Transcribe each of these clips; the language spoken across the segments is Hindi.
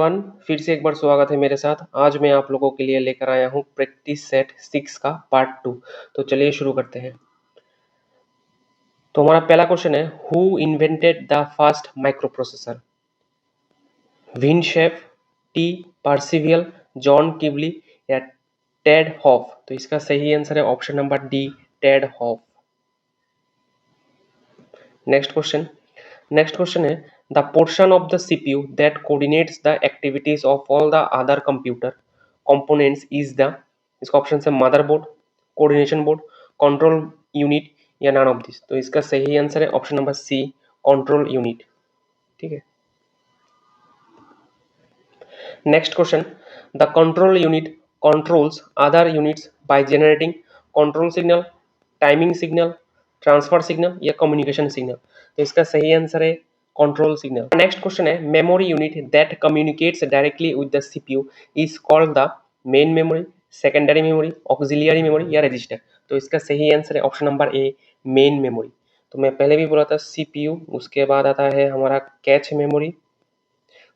एवरीवन, फिर से एक बार स्वागत है मेरे साथ। आज मैं आप लोगों के लिए लेकर आया हूँ प्रैक्टिस सेट 6 का पार्ट 2। तो चलिए शुरू करते हैं। तो हमारा पहला क्वेश्चन है, who invented the first microprocessor? विनशेफ, टी पार्सिवियल, जॉन किबली या टेड हॉफ? तो इसका सही आंसर है option number D, Ted Hoff. Next question है, the portion of the CPU that coordinates the activities of all the other computer components is the? इसका ऑप्शन है motherboard, coordination board, control unit या नन ऑफ दिस? तो इसका सही आंसर है option number C, control unit. ठीक है। Next question, the control unit controls other units by generating control signal, timing signal, transfer signal या कम्युनिकेशन सिग्नल? तो इसका सही आंसर है कंट्रोल सिग्नल। नेक्स्ट क्वेश्चन है, memory unit that communicates directly with the CPU is called the main memory, secondary memory, auxiliary memory या रजिस्टर? तो इसका सही आंसर है option number A, main memory. तो मैं पहले भी बोला था सीपीयू, उसके बाद आता है हमारा कैच मेमोरी,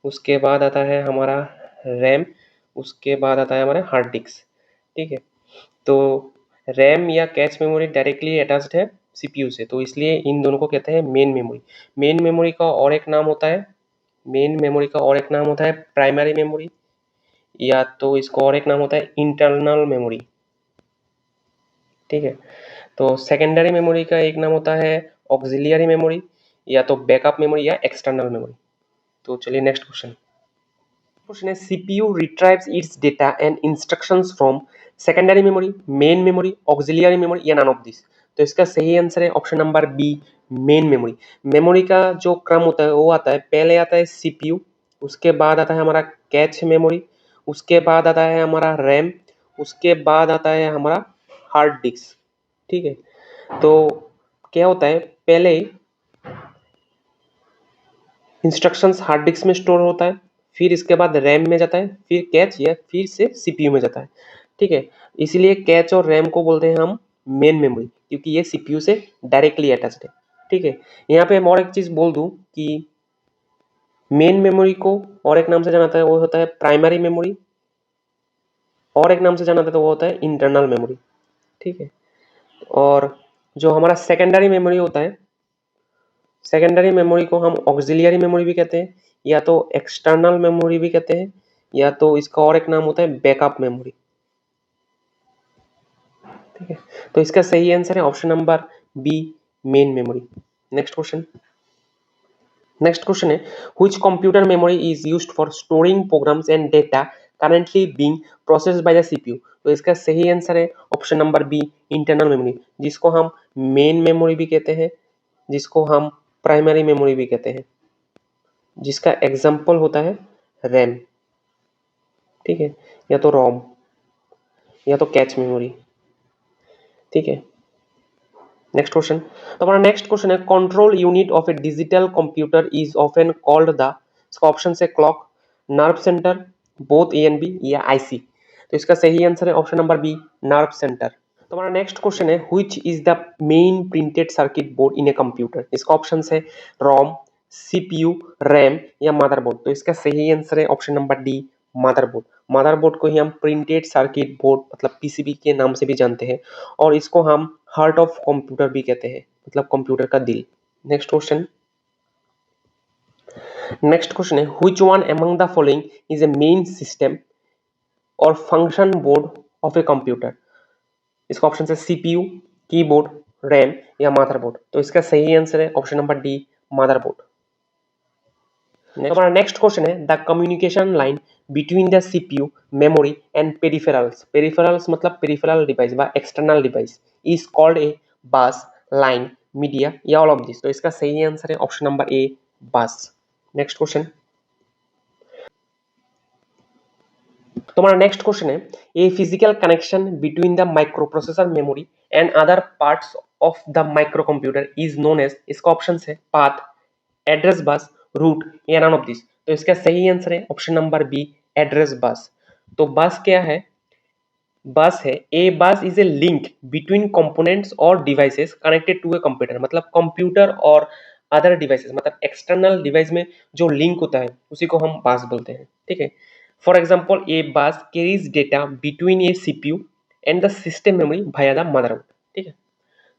उसके बाद आता है हमारा रैम, उसके बाद आता है हमारा हार्ड डिस्क। ठीक है। तो रैम या कैच मेमोरी डायरेक्टली अटैच्ड है सीपीयू से, तो इसलिए इन दोनों को कहते हैं मेन मेमोरी। मेन मेमोरी का और एक नाम होता है प्राइमरी मेमोरी, या तो इसको और एक नाम होता है इंटरनल मेमोरी। ठीक है। तो सेकेंडरी मेमोरी का एक नाम होता है ऑक्सिलियरी मेमोरी, या तो बैकअप मेमोरी या एक्सटर्नल मेमोरी। तो चलिए नेक्स्ट क्वेश्चन है, CPU retrieves its data and instructions from secondary memory, main memory, auxiliary memory या नन ऑफ दिस? तो इसका सही आंसर है option number B, main memory. Memory का जो क्रम होता है वो आता है, पहले आता है सीपीयू, उसके बाद आता है हमारा कैच मेमोरी, उसके बाद आता है हमारा रैम, उसके बाद आता है हमारा हार्ड डिस्क। ठीक है। तो क्या होता है, पहले इंस्ट्रक्शंस हार्ड डिस्क में स्टोर होता है, फिर इसके बाद रैम में जाता है, फिर कैच या फिर से सीपीयू में जाता है। ठीक है। इसीलिए कैच और रैम को बोलते हैं हम मेन मेमोरी, क्योंकि ये सीपीयू से डायरेक्टली अटैच्ड है। ठीक है। यहाँ पे मैं और एक चीज बोल दूं कि मेन मेमोरी को और एक नाम से जाना जाता है, वो होता है प्राइमरी मेमोरी, और एक नाम से जाना जाता है वो होता है इंटरनल मेमोरी। ठीक है। और जो हमारा सेकेंडरी मेमोरी होता है, सेकेंडरी मेमोरी को हम ऑक्सिलियरी मेमोरी भी कहते हैं, या तो एक्सटर्नल मेमोरी भी कहते हैं, या तो इसका और एक नाम होता है बैकअप मेमोरी। ठीक है। तो इसका सही आंसर है option number B, main memory. Next question है, which computer memory is used for storing programs and data currently being processed by the CPU? तो इसका सही आंसर है option number B, internal memory, जिसको हम मेन मेमोरी भी कहते हैं, जिसको हम प्राइमरी मेमोरी भी कहते हैं, जिसका एग्जाम्पल होता है रैम। ठीक है। या तो रोम, या तो कैच मेमोरी। ठीक है। नेक्स्ट क्वेश्चन, तो हमारा नेक्स्ट क्वेश्चन है, control unit of a digital computer is often called the? इसका ऑप्शन है clock, nerve centre, both A and B या आईसी? तो इसका सही आंसर है option number B, nerve centre. तो हमारा नेक्स्ट क्वेश्चन है, which is the main printed circuit board in a computer? इसका ऑप्शन है रोम, सीपीयू, रैम या मदरबोर्ड? तो इसका सही आंसर है option number D, motherboard. Motherboard को ही हम प्रिंटेड सर्किट बोर्ड मतलब पीसीबी के नाम से भी जानते हैं, और इसको हम हार्ट ऑफ कंप्यूटर भी कहते हैं, मतलब कंप्यूटर का दिल। नेक्स्ट क्वेश्चन है, which one among the following is a main system और function board of a computer? इसका ऑप्शन है सीपीयू, कीबोर्ड, रैम या मदरबोर्ड? तो इसका सही आंसर है ऑप्शन नंबर डी, मदरबोर्ड। हमारा नेक्स्ट क्वेश्चन है, the communication line between the CPU, memory and peripherals, peripherals मतलब पेरिफेरल डिवाइस व external device, is called a bus, line, media या ऑल ऑफ दिस? तो इसका सही आंसर है ऑप्शन नंबर ए, बस। नेक्स्ट क्वेश्चन, तो हमारा नेक्स्ट क्वेश्चन है, a physical connection between the microprocessor memory and other parts of the microcomputer is known as? इसका ऑप्शन है पाथ, एड्रेस बस, रूट या नन ऑफ दिस? तो इसका सही आंसर है ऑप्शन नंबर बी, एड्रेस बस। तो बस क्या है? बस है, a bus is a link between components और devices connected to a computer, मतलब कंप्यूटर और अदर डिवाइसेस, मतलब एक्सटर्नल डिवाइस में जो लिंक होता है उसी को हम बस बोलते हैं, ठीक है। For example a bus carries data between a CPU and the system memory via the motherboard, ठीक है।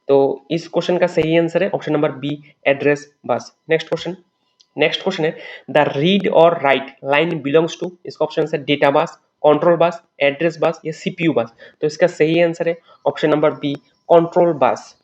तो इस क्वेश्चन का सही आंसर है option number B, address bus. Next question है द रीड और राइट लाइन बिलोंग्स टू, इसका ऑप्शन है data bus, control bus, address bus या सीपीयू बस। तो इसका सही आंसर है option number B, control bus.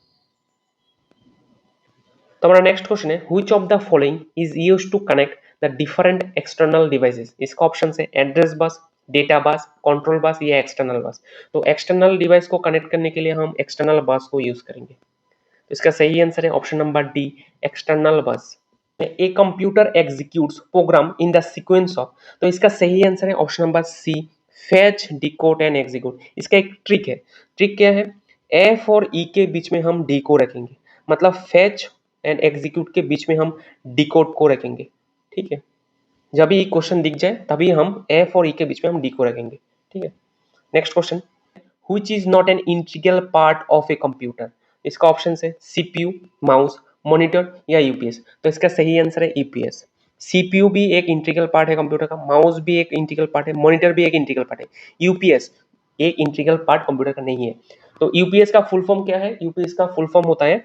तो हमारा नेक्स्ट क्वेश्चन है which of the following is used to connect the different external devices. इसका ऑप्शन है address bus, data bus, control bus या एक्सटर्नल बस। तो एक्सटर्नल डिवाइस को कनेक्ट करने के लिए हम एक्सटर्नल बस को यूज करेंगे। तो इसका सही आंसर है option number D, external bus. A computer executes program in the sequence of, तो इसका सही आंसर है option number C, fetch, decode and execute. इसका एक ट्रिक है, ट्रिक क्या है, एफ और ई के बीच में हम डी को रखेंगे, मतलब फेच एंड एग्जीक्यूट के बीच में हम डिकोड को रखेंगे, ठीक है। जब भी क्वेश्चन दिख जाए तभी हम एफ और ई के बीच में हम डी को रखेंगे, ठीक है। Next question, which is not an integral part of a computer। इसका ऑप्शन है सीपीयू, माउस, मॉनिटर या यूपीएस। तो इसका सही आंसर है ईपीएस। सीपीयू भी एक इंटीग्रल पार्ट है कंप्यूटर का, माउस भी एक इंटीग्रल पार्ट है, मॉनिटर भी एक इंटीग्रल पार्ट है। यूपीएस एक इंटीग्रल पार्ट कंप्यूटर का नहीं है। तो यूपीएस का फुल फॉर्म क्या है, यूपीएस का फुल फॉर्म होता है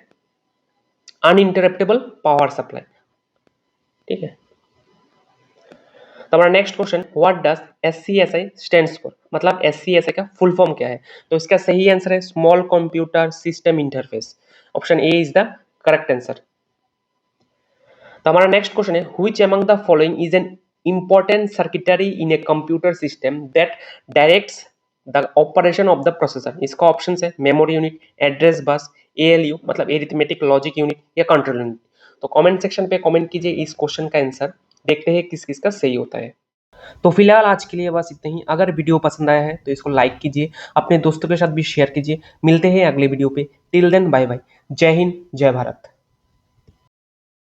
अनइंटरप्टेबल पावर सप्लाई, ठीक है। तो हमारा next question, what does SCSI stands for, मतलब एससीएसआई का फुल फॉर्म क्या है। तो इसका सही आंसर है small computer system interface. Option A is the correct answer. तो हमारा नेक्स्ट क्वेश्चन है which among the following is an important circuitry in a computer system that directs the operation of the processor. इसका ऑप्शन है memory unit, address bus, ALU मतलब एरिथमेटिक लॉजिक यूनिट या कंट्रोल यूनिट। तो कमेंट सेक्शन पे कमेंट कीजिए इस क्वेश्चन का आंसर, देखते हैं किस किस का सही होता है। तो फिलहाल आज के लिए बस इतना ही। अगर वीडियो पसंद आया है तो इसको लाइक कीजिए, अपने दोस्तों के साथ भी शेयर कीजिए। मिलते हैं अगले वीडियो पे। Till then bye bye. जय हिंद, जय भारत।